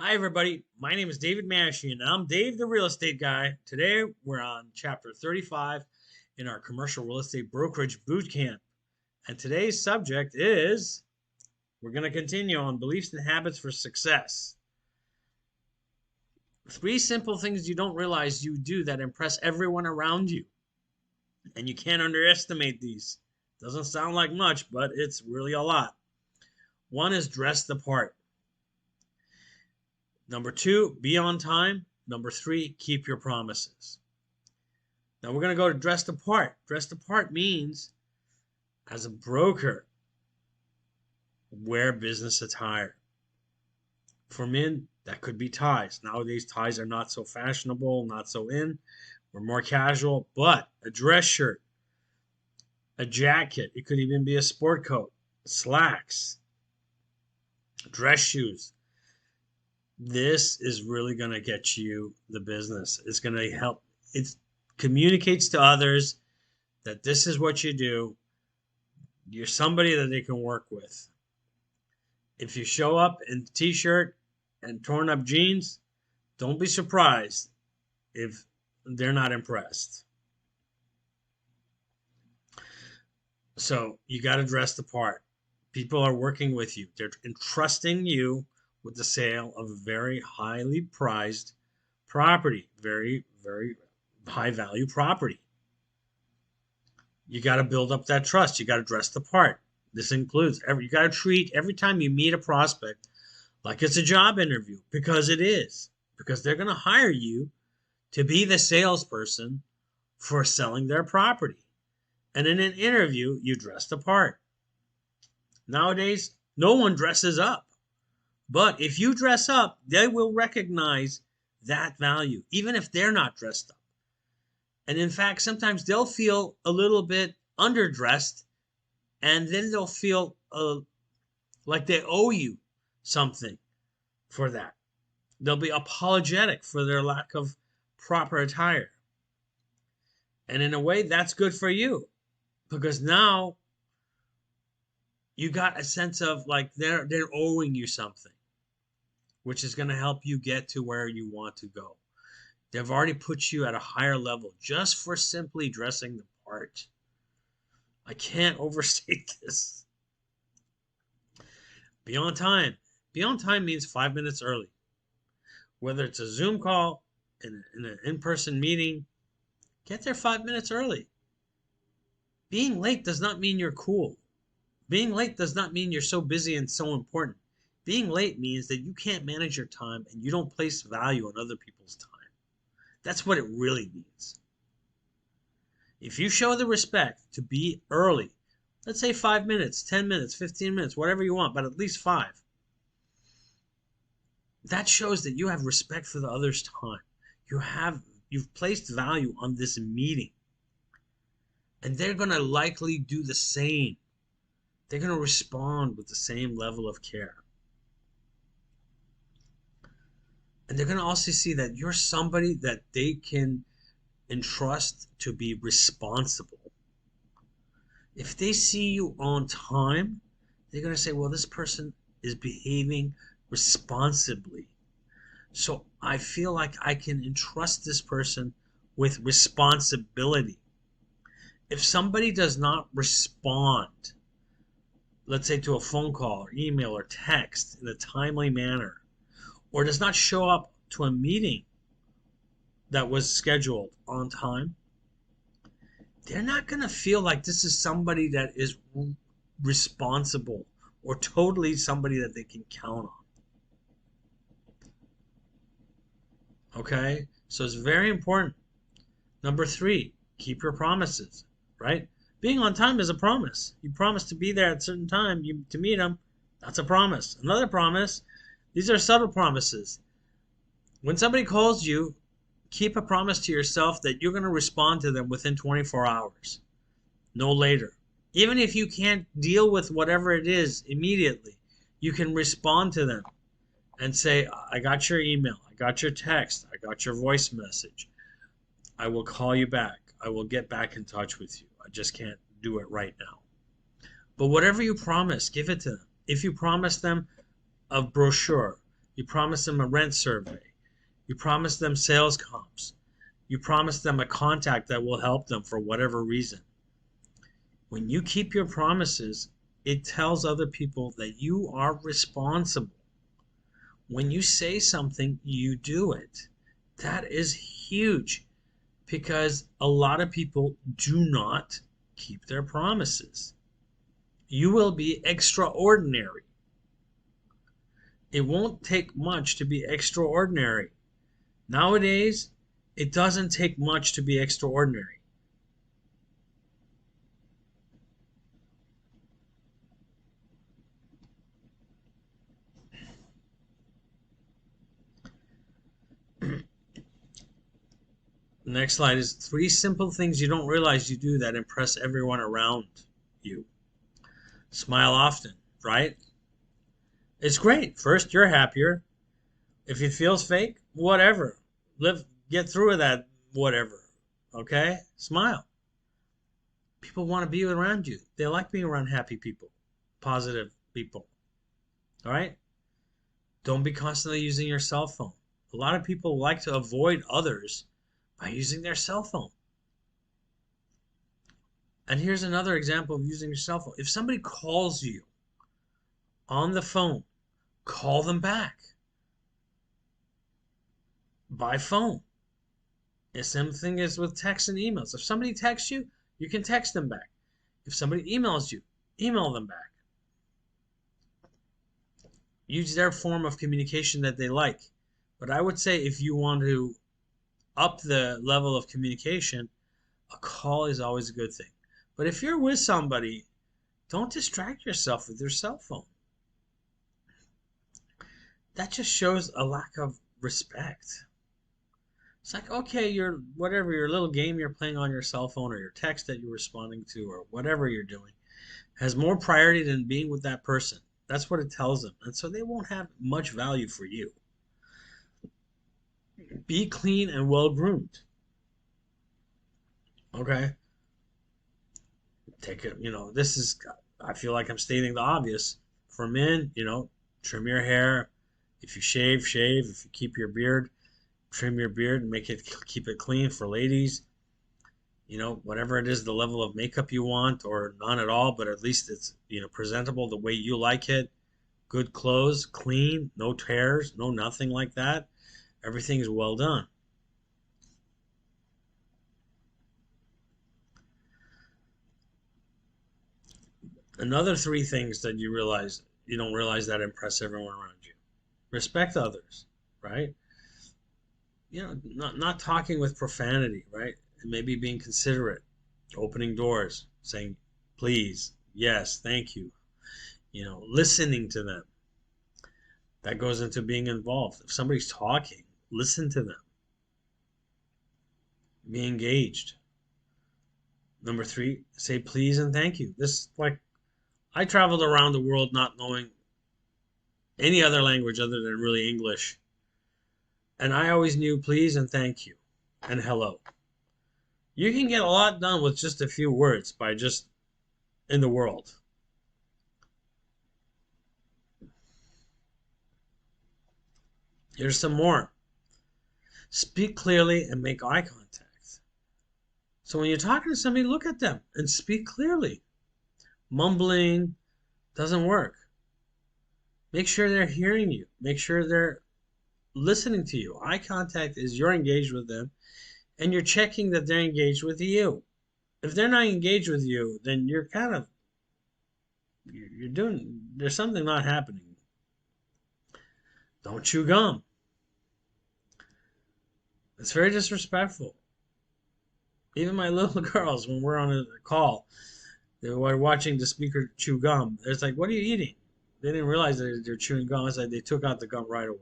Hi, everybody. My name is David Mashi, and I'm Dave, the real estate guy. Today, we're on chapter 35 in our commercial real estate brokerage boot camp. And today's subject is we're going to continue on beliefs and habits for success. 3 simple things you don't realize you do that impress everyone around you. And you can't underestimate these. Doesn't sound like much, but it's really a lot. 1 is dress the part. Number 2, be on time. Number 3, keep your promises. Now we're going to go to dress the part. Dress the part means, as a broker, wear business attire. For men, that could be ties. Nowadays, ties are not so fashionable, not so in. We're more casual, but a dress shirt, a jacket, it could even be a sport coat, slacks, dress shoes. This is really going to get you the business. It's going to help. It communicates to others that this is what you do. You're somebody that they can work with. If you show up in a t-shirt and torn up jeans, don't be surprised if they're not impressed. So you got to dress the part. People are working with you. They're entrusting you with the sale of a very highly prized property, very, very high value property. You got to build up that trust. You got to dress the part. This includes you got to treat every time you meet a prospect like it's a job interview, because it is. Because they're going to hire you to be the salesperson for selling their property. And in an interview, you dress the part. Nowadays, no one dresses up. But if you dress up, they will recognize that value, even if they're not dressed up. And in fact, sometimes they'll feel a little bit underdressed, and then they'll feel like they owe you something for that. They'll be apologetic for their lack of proper attire. And in a way, that's good for you, because now you got a sense of like they're owing you something, which is going to help you get to where you want to go. They've already put you at a higher level just for simply dressing the part. I can't overstate this. Be on time. Be on time means 5 minutes early. Whether it's a Zoom call, in an in-person meeting, get there 5 minutes early. Being late does not mean you're cool. Being late does not mean you're so busy and so important. Being late means that you can't manage your time and you don't place value on other people's time. That's what it really means. If you show the respect to be early, let's say 5 minutes, 10 minutes, 15 minutes, whatever you want, but at least 5. That shows that you have respect for the other's time. You've placed value on this meeting. And they're going to likely do the same. They're going to respond with the same level of care. And they're going to also see that you're somebody that they can entrust to be responsible. If they see you on time, they're going to say, well, this person is behaving responsibly. So I feel like I can entrust this person with responsibility. If somebody does not respond, let's say to a phone call or email or text in a timely manner, or does not show up to a meeting that was scheduled on time, they're not going to feel like this is somebody that is responsible or totally somebody that they can count on. Okay? So it's very important. Number 3, keep your promises, right? Being on time is a promise. You promise to be there at a certain time to meet them. That's a promise. Another promise, these are subtle promises. When somebody calls you, keep a promise to yourself that you're going to respond to them within 24 hours, no later. Even if you can't deal with whatever it is immediately, you can respond to them and say, I got your email, I got your text, I got your voice message. I will call you back. I will get back in touch with you. I just can't do it right now. But whatever you promise, give it to them. If you promise them a brochure, You promise them a rent survey. You promise them sales comps. You promise them a contact that will help them for whatever reason. When you keep your promises, it tells other people that you are responsible. When you say something, you do it. That is huge because a lot of people do not keep their promises. You will be extraordinary. It won't take much to be extraordinary. Nowadays, it doesn't take much to be extraordinary. Next slide is 3 simple things you don't realize you do that impress everyone around you. Smile often, right? It's great. First, you're happier. If it feels fake, whatever. Get through that, whatever. Okay? Smile. People want to be around you. They like being around happy people, positive people. All right? Don't be constantly using your cell phone. A lot of people like to avoid others by using their cell phone. And here's another example of using your cell phone. If somebody calls you on the phone, call them back by phone. The same thing as with texts and emails. If somebody texts you, you can text them back. If somebody emails you, email them back. Use their form of communication that they like. But I would say if you want to up the level of communication, a call is always a good thing. But if you're with somebody, don't distract yourself with your cell phone. That just shows a lack of respect. It's like, okay, your little game you're playing on your cell phone or your text that you're responding to or whatever you're doing has more priority than being with that person. That's what it tells them. And so they won't have much value for you. Be clean and well groomed. Okay? I feel like I'm stating the obvious. For men, trim your hair. If you shave, shave. If you keep your beard, trim your beard and keep it clean. For ladies, whatever it is, the level of makeup you want, or none at all, but at least it's, presentable the way you like it. Good clothes, clean, no tears, no nothing like that. Everything is well done. Another 3 things that you don't realize that impress everyone around you. Respect others, right? Not talking with profanity, right? And maybe being considerate, opening doors, saying please, yes, thank you. Listening to them. That goes into being involved. If somebody's talking, listen to them. Be engaged. Number 3, say please and thank you. I traveled around the world not knowing any other language other than really English. And I always knew please and thank you and hello. You can get a lot done with just a few words by just in the world. Here's some more. Speak clearly and make eye contact. So when you're talking to somebody, look at them and speak clearly. Mumbling doesn't work. Make sure they're hearing you. Make sure they're listening to you. Eye contact is you're engaged with them and you're checking that they're engaged with you. If they're not engaged with you, then there's something not happening. Don't chew gum. It's very disrespectful. Even my little girls, when we're on a call, they were watching the speaker chew gum. It's like, what are you eating? They didn't realize that they're chewing gum. It's like they took out the gum right away.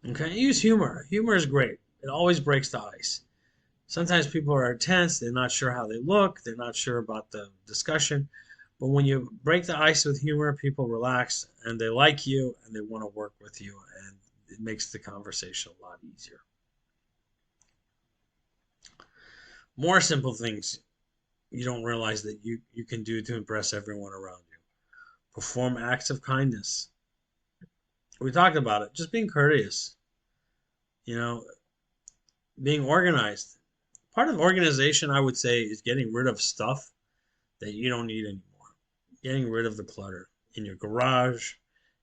Okay, use humor. Humor is great. It always breaks the ice. Sometimes people are tense. They're not sure how they look. They're not sure about the discussion. But when you break the ice with humor, people relax and they like you and they want to work with you. And it makes the conversation a lot easier. More simple things you don't realize that you can do to impress everyone around you. Perform acts of kindness. We talked about it. Just being courteous, you know, being organized. Part of organization, I would say, is getting rid of stuff that you don't need anymore. Getting rid of the clutter in your garage,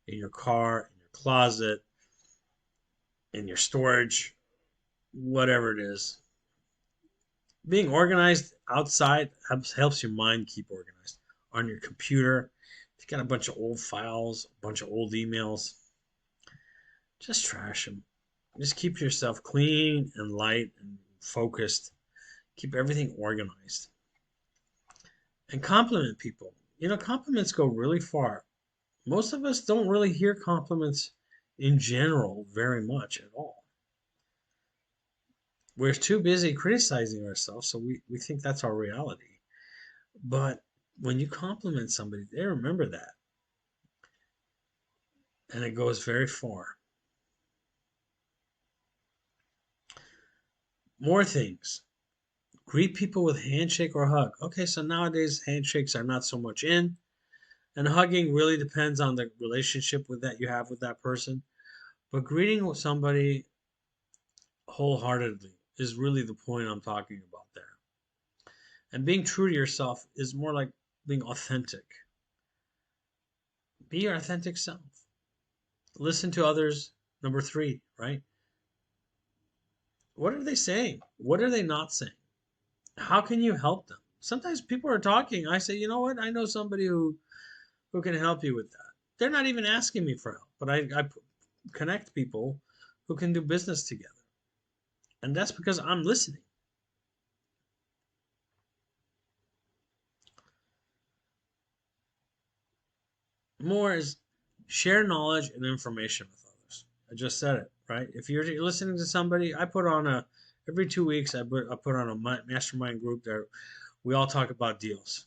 in your car, in your closet, in your storage, whatever it is. Being organized outside helps your mind keep organized. On your computer, if you got a bunch of old files, a bunch of old emails, just trash them. Just keep yourself clean and light and focused. Keep everything organized. And compliment people. Compliments go really far. Most of us don't really hear compliments in general very much at all. We're too busy criticizing ourselves, so we think that's our reality. But when you compliment somebody, they remember that. And it goes very far. More things. Greet people with handshake or hug. Okay, so nowadays handshakes are not so much in, and hugging really depends on the relationship with that you have with that person. But greeting with somebody wholeheartedly is really the point I'm talking about there. And being true to yourself is more like being authentic. Be your authentic self. Listen to others. Number three, right? What are they saying? What are they not saying? How can you help them? Sometimes people are talking. I say, you know what? I know somebody who can help you with that. They're not even asking me for help, but I connect people who can do business together. And that's because I'm listening. More is share knowledge and information with others. I just said it, right? If you're listening to somebody, I put on every 2 weeks, I put on a mastermind group there. We all talk about deals.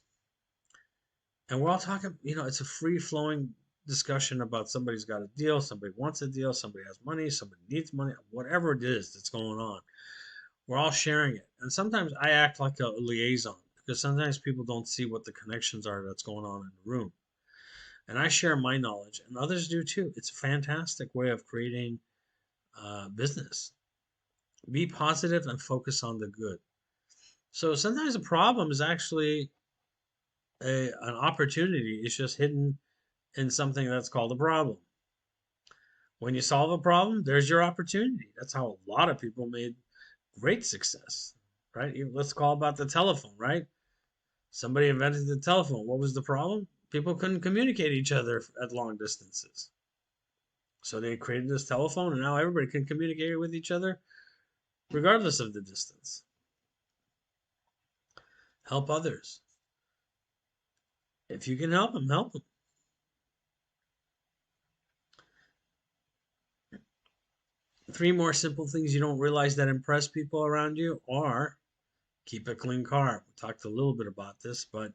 And we're all talking, it's a free flowing discussion about somebody's got a deal, somebody wants a deal, somebody has money, somebody needs money, whatever it is that's going on. We're all sharing it. And sometimes I act like a liaison because sometimes people don't see what the connections are that's going on in the room. And I share my knowledge, and others do too. It's a fantastic way of creating business. Be positive and focus on the good. So sometimes the problem is actually an opportunity. It's just hidden in something that's called a problem. When you solve a problem, there's your opportunity. That's how a lot of people made great success, right? Let's call about the telephone, right? Somebody invented the telephone. What was the problem? People couldn't communicate each other at long distances. So they created this telephone, and now everybody can communicate with each other regardless of the distance. Help others. If you can help them, help them. Three more simple things you don't realize that impress people around you are keep a clean car. We talked a little bit about this, but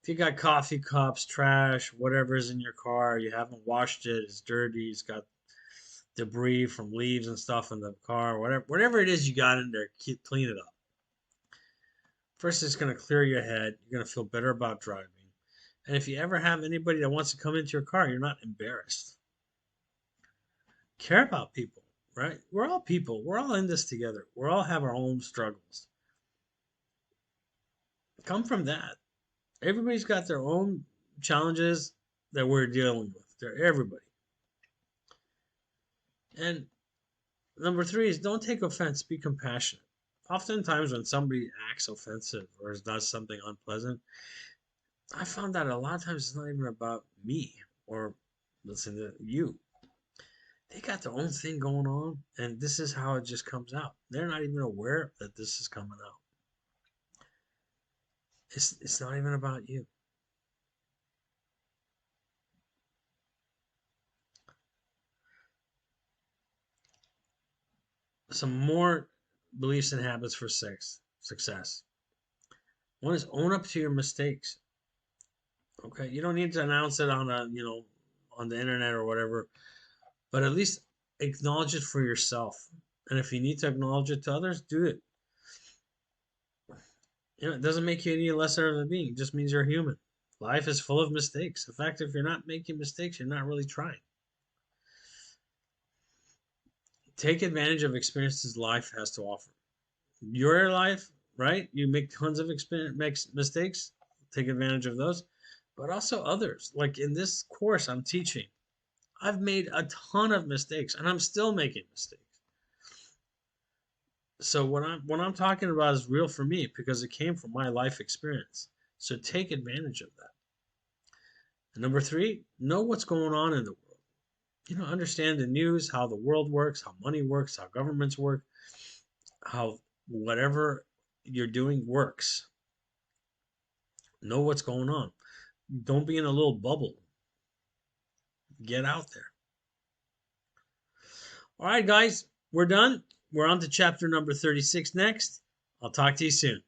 if you got coffee cups, trash, whatever's in your car, you haven't washed it, it's dirty, it's got debris from leaves and stuff in the car, whatever it is you got in there, clean it up. First, it's going to clear your head. You're going to feel better about driving. And if you ever have anybody that wants to come into your car, you're not embarrassed. Care about people, right? We're all people. We're all in this together. We all have our own struggles. Come from that. Everybody's got their own challenges that we're dealing with. They're everybody. And number three is don't take offense, be compassionate. Oftentimes, when somebody acts offensive or does something unpleasant, I found that a lot of times it's not even about me or listen to you. They got their own thing going on, and this is how it just comes out. They're not even aware that this is coming out. It's not even about you. Some more beliefs and habits for success. One is own up to your mistakes. Okay, you don't need to announce it on the internet or whatever, but at least acknowledge it for yourself. And if you need to acknowledge it to others, do it. It doesn't make you any lesser of a being. It just means you're human. Life is full of mistakes. In fact, if you're not making mistakes, you're not really trying. Take advantage of experiences life has to offer. Your life, right? You make tons of experience, makes mistakes. Take advantage of those, but also others. Like in this course I'm teaching, I've made a ton of mistakes, and I'm still making mistakes. So what I'm talking about is real for me because it came from my life experience. So take advantage of that. And number three, know what's going on in the world. Understand the news, how the world works, how money works, how governments work, how whatever you're doing works. Know what's going on. Don't be in a little bubble. Get out there. All right, guys, we're done. We're on to chapter number 36 next. I'll talk to you soon.